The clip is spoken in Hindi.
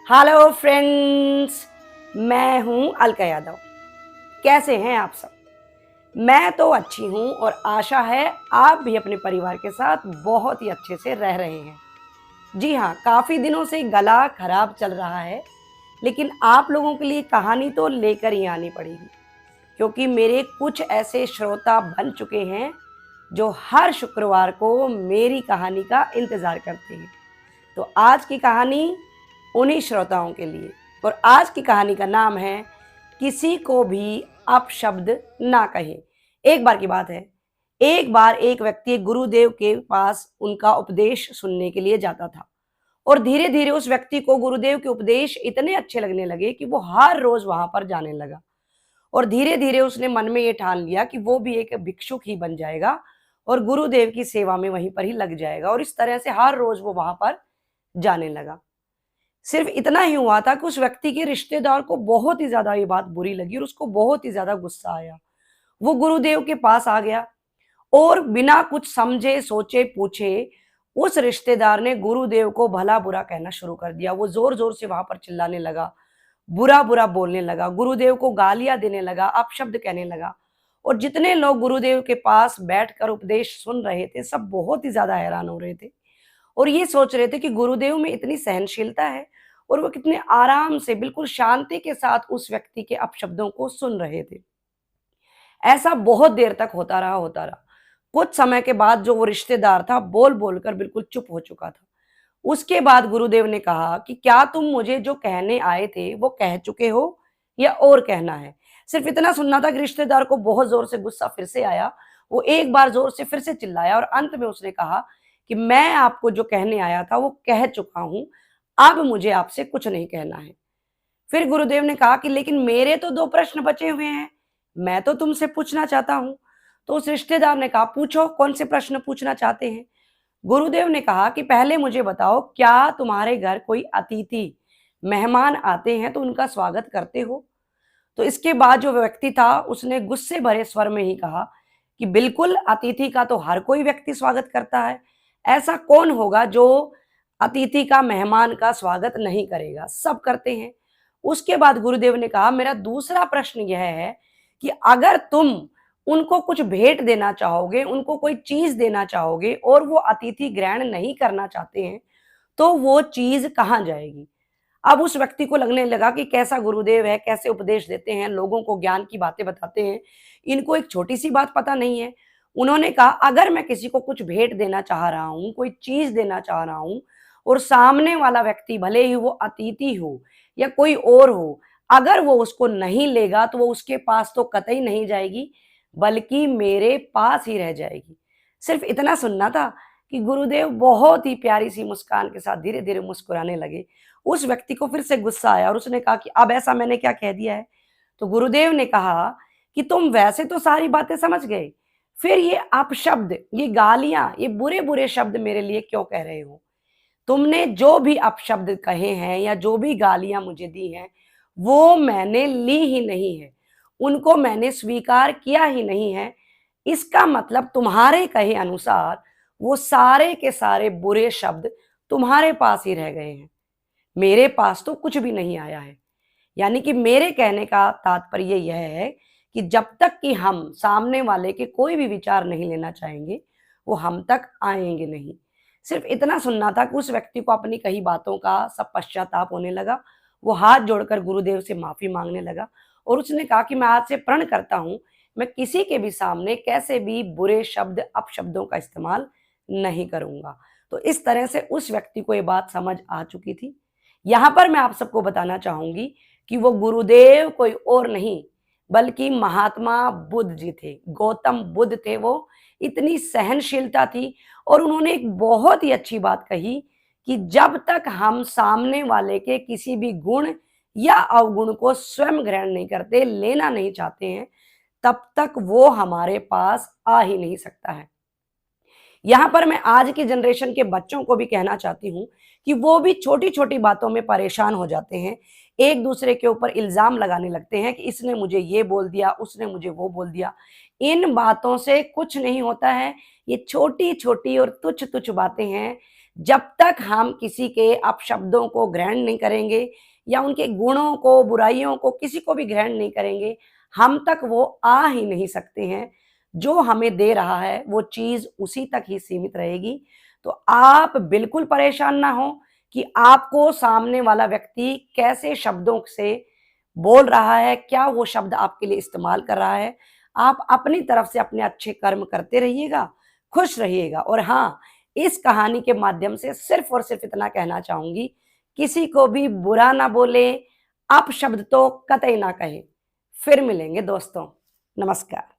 हेलो फ्रेंड्स, मैं हूं अलका यादव। कैसे हैं आप सब? मैं तो अच्छी हूं और आशा है आप भी अपने परिवार के साथ बहुत ही अच्छे से रह रहे हैं। जी हाँ, काफ़ी दिनों से गला खराब चल रहा है, लेकिन आप लोगों के लिए कहानी तो लेकर ही आनी पड़ेगी, क्योंकि मेरे कुछ ऐसे श्रोता बन चुके हैं जो हर शुक्रवार को मेरी कहानी का इंतज़ार करते हैं। तो आज की कहानी उन्हीं श्रोताओं के लिए। और आज की कहानी का नाम है किसी को भी अपशब्द ना कहे। एक बार की बात है, एक बार एक व्यक्ति गुरुदेव के पास उनका उपदेश सुनने के लिए जाता था और धीरे धीरे उस व्यक्ति को गुरुदेव के उपदेश इतने अच्छे लगने लगे कि वो हर रोज वहां पर जाने लगा। और धीरे धीरे उसने मन में ये ठान लिया कि वो भी एक भिक्षुक ही बन जाएगा और गुरुदेव की सेवा में वहीं पर ही लग जाएगा। और इस तरह से हर रोज वो वहां पर जाने लगा। सिर्फ इतना ही हुआ था कि उस व्यक्ति के रिश्तेदार को बहुत ही ज्यादा ये बात बुरी लगी और उसको बहुत ही ज्यादा गुस्सा आया। वो गुरुदेव के पास आ गया और बिना कुछ समझे सोचे पूछे उस रिश्तेदार ने गुरुदेव को भला बुरा कहना शुरू कर दिया। वो जोर जोर से वहां पर चिल्लाने लगा, बुरा बुरा बोलने लगा, गुरुदेव को गालियां देने लगा, अपशब्द कहने लगा। और जितने लोग गुरुदेव के पास बैठकर उपदेश सुन रहे थे, सब बहुत ही ज्यादा हैरान हो रहे थे और ये सोच रहे थे कि गुरुदेव में इतनी सहनशीलता है और वो कितने आराम से बिल्कुल शांति के साथ उस व्यक्ति के अपशब्दों को सुन रहे थे। ऐसा बहुत देर तक होता रहा। कुछ समय के बाद जो वो रिश्तेदार था बोल बोलकर बिल्कुल चुप हो चुका था। उसके बाद गुरुदेव ने कहा कि क्या तुम मुझे जो कहने आए थे वो कह चुके हो या और कहना है? सिर्फ इतना सुनना था कि रिश्तेदार को बहुत जोर से गुस्सा फिर से आया। वो एक बार जोर से फिर से चिल्लाया और अंत में उसने कहा कि मैं आपको जो कहने आया था वो कह चुका हूं, अब मुझे आपसे कुछ नहीं कहना है। फिर गुरुदेव ने कहा कि लेकिन मेरे तो 2 प्रश्न बचे हुए हैं, मैं तो तुमसे पूछना चाहता हूँ। तो उस रिश्तेदार ने कहा, पूछो कौन से प्रश्न पूछना चाहते हैं? गुरुदेव ने कहा कि पहले मुझे बताओ, क्या तुम्हारे घर कोई अतिथि, मेहमान आते हैं तो उनका स्वागत करते हो? तो इसके बाद जो व्यक्ति था उसने गुस्से भरे स्वर में ही कहा कि बिल्कुल, अतिथि का तो हर कोई व्यक्ति स्वागत करता है। ऐसा कौन होगा जो अतिथि का, मेहमान का स्वागत नहीं करेगा? सब करते हैं। उसके बाद गुरुदेव ने कहा, मेरा दूसरा प्रश्न यह है कि अगर तुम उनको कुछ भेंट देना चाहोगे, उनको कोई चीज देना चाहोगे और वो अतिथि ग्रहण नहीं करना चाहते हैं, तो वो चीज कहाँ जाएगी? अब उस व्यक्ति को लगने लगा कि कैसा गुरुदेव है, कैसे उपदेश देते हैं, लोगों को ज्ञान की बातें बताते हैं, इनको एक छोटी सी बात पता नहीं है। उन्होंने कहा, अगर मैं किसी को कुछ भेंट देना चाह रहा हूँ, कोई चीज देना चाह रहा हूँ और सामने वाला व्यक्ति भले ही वो अतिथि हो या कोई और हो, अगर वो उसको नहीं लेगा तो वो उसके पास तो कतई नहीं जाएगी, बल्कि मेरे पास ही रह जाएगी। सिर्फ इतना सुनना था कि गुरुदेव बहुत ही प्यारी सी मुस्कान के साथ धीरे धीरे मुस्कुराने लगे। उस व्यक्ति को फिर से गुस्सा आया और उसने कहा कि अब ऐसा मैंने क्या कह दिया है? तो गुरुदेव ने कहा कि तुम वैसे तो सारी बातें समझ गए, फिर ये अपशब्द, ये गालियां, ये बुरे बुरे शब्द मेरे लिए क्यों कह रहे हो? तुमने जो भी अपशब्द कहे हैं या जो भी गालियां मुझे दी हैं, वो मैंने ली ही नहीं है, उनको मैंने स्वीकार किया ही नहीं है। इसका मतलब तुम्हारे कहे अनुसार वो सारे के सारे बुरे शब्द तुम्हारे पास ही रह गए हैं, मेरे पास तो कुछ भी नहीं आया है। यानी कि मेरे कहने का तात्पर्य यह है कि जब तक कि हम सामने वाले के कोई भी विचार नहीं लेना चाहेंगे, वो हम तक आएंगे नहीं। सिर्फ इतना सुनना था कि उस व्यक्ति को अपनी कही बातों का सब पश्चाताप होने लगा। वो हाथ जोड़कर गुरुदेव से माफी मांगने लगा और उसने कहा कि मैं आज से प्रण करता हूं, मैं किसी के भी सामने कैसे भी बुरे शब्द, अपशब्दों का इस्तेमाल नहीं करूंगा। तो इस तरह से उस व्यक्ति को ये बात समझ आ चुकी थी। यहां पर मैं आप सबको बताना चाहूंगी कि वो गुरुदेव कोई और नहीं, बल्कि महात्मा बुद्ध जी थे, गौतम बुद्ध थे। वो इतनी सहनशीलता थी और उन्होंने एक बहुत ही अच्छी बात कही कि जब तक हम सामने वाले के किसी भी गुण या अवगुण को स्वयं ग्रहण नहीं करते, लेना नहीं चाहते हैं, तब तक वो हमारे पास आ ही नहीं सकता है। यहाँ पर मैं आज की जनरेशन के बच्चों को भी कहना चाहती हूँ कि वो भी छोटी छोटी बातों में परेशान हो जाते हैं, एक दूसरे के ऊपर इल्जाम लगाने लगते हैं कि इसने मुझे ये बोल दिया, उसने मुझे वो बोल दिया। इन बातों से कुछ नहीं होता है। ये छोटी छोटी और तुच्छ तुच्छ बातें हैं जब तक हम किसी के अपशब्दों को ग्रहण नहीं करेंगे या उनके गुणों को, बुराइयों को, किसी को भी ग्रहण नहीं करेंगे, हम तक वो आ ही नहीं सकते हैं। जो हमें दे रहा है वो चीज़ उसी तक ही सीमित रहेगी। तो आप बिल्कुल परेशान ना हो कि आपको सामने वाला व्यक्ति कैसे शब्दों से बोल रहा है, क्या वो शब्द आपके लिए इस्तेमाल कर रहा है। आप अपनी तरफ से अपने अच्छे कर्म करते रहिएगा, खुश रहिएगा। और हाँ, इस कहानी के माध्यम से सिर्फ और सिर्फ इतना कहना चाहूंगी, किसी को भी बुरा ना बोले, अपशब्द तो कतई ना कहे। फिर मिलेंगे दोस्तों, नमस्कार।